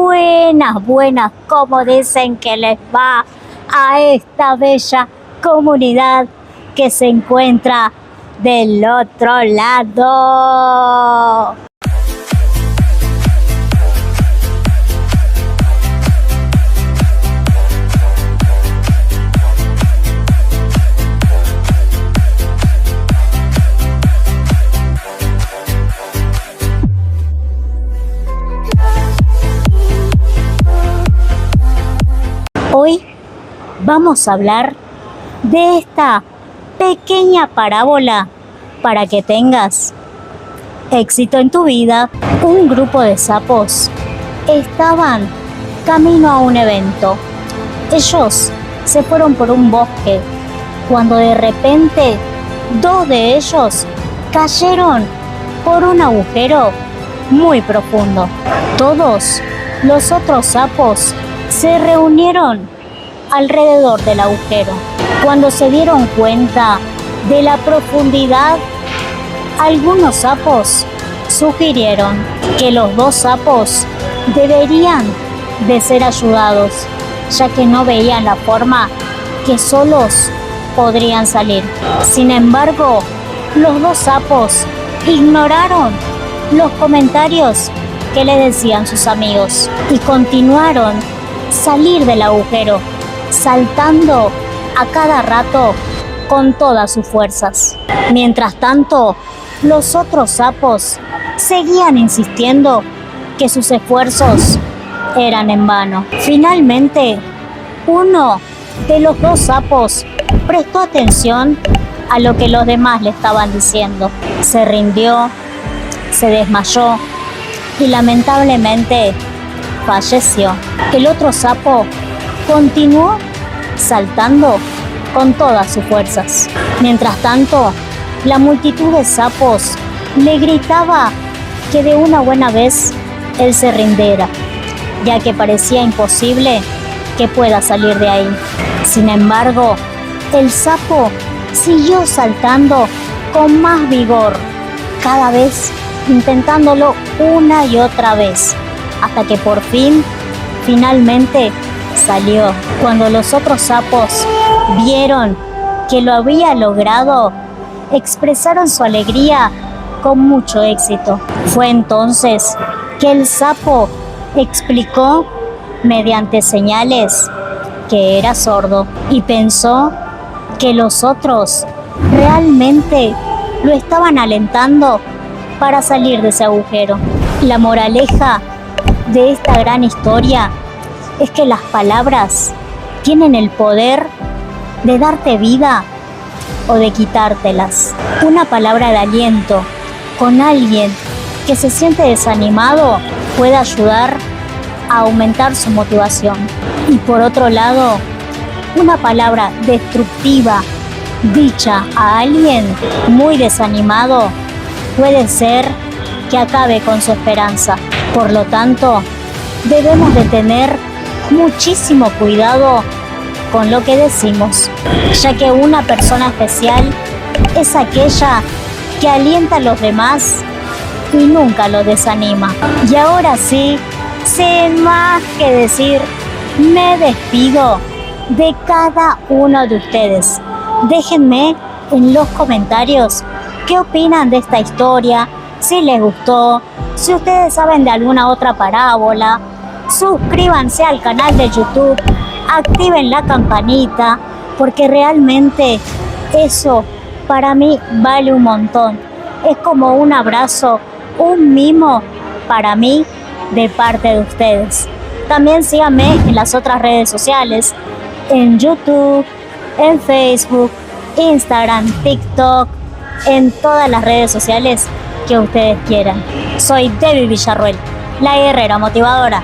Buenas, buenas, como dicen que les va a esta bella comunidad que se encuentra del otro lado. Hoy vamos a hablar de esta pequeña parábola para que tengas éxito en tu vida. Un grupo de sapos estaban camino a un evento. Ellos se fueron por un bosque cuando de repente dos de ellos cayeron por un agujero muy profundo. Todos los otros sapos se reunieron alrededor del agujero. Cuando se dieron cuenta de la profundidad, algunos sapos sugirieron que los dos sapos deberían de ser ayudados, ya que no veían la forma que solos podrían salir. Sin embargo, los dos sapos ignoraron los comentarios que le decían sus amigos y continuaron salir del agujero, saltando a cada rato con todas sus fuerzas. Mientras tanto, los otros sapos seguían insistiendo que sus esfuerzos eran en vano. Finalmente, uno de los dos sapos prestó atención a lo que los demás le estaban diciendo. Se rindió, se desmayó y lamentablemente falleció. El otro sapo continuó saltando con todas sus fuerzas. Mientras tanto, la multitud de sapos le gritaba que de una buena vez él se rindiera, ya que parecía imposible que pueda salir de ahí. Sin embargo, el sapo siguió saltando con más vigor, cada vez intentándolo una y otra vez, hasta que por finalmente salió. Cuando los otros sapos vieron que lo había logrado, expresaron su alegría con mucho éxito. Fue entonces que el sapo explicó mediante señales que era sordo y pensó que los otros realmente lo estaban alentando para salir de ese agujero. La moraleja de esta gran historia es que las palabras tienen el poder de darte vida o de quitártelas. Una palabra de aliento con alguien que se siente desanimado puede ayudar a aumentar su motivación. Y por otro lado, una palabra destructiva dicha a alguien muy desanimado puede ser que acabe con su esperanza. Por lo tanto, debemos de tener muchísimo cuidado con lo que decimos, ya que una persona especial es aquella que alienta a los demás y nunca los desanima. Y ahora sí, sin más que decir, me despido de cada uno de ustedes. Déjenme en los comentarios qué opinan de esta historia, si les gustó, si ustedes saben de alguna otra parábola. Suscríbanse al canal de YouTube, activen la campanita, porque realmente eso para mí vale un montón. Es como un abrazo, un mimo para mí de parte de ustedes. También síganme en las otras redes sociales, en YouTube, en Facebook, Instagram, TikTok, en todas las redes sociales que ustedes quieran. Soy Debbie Villarruel, la guerrera motivadora.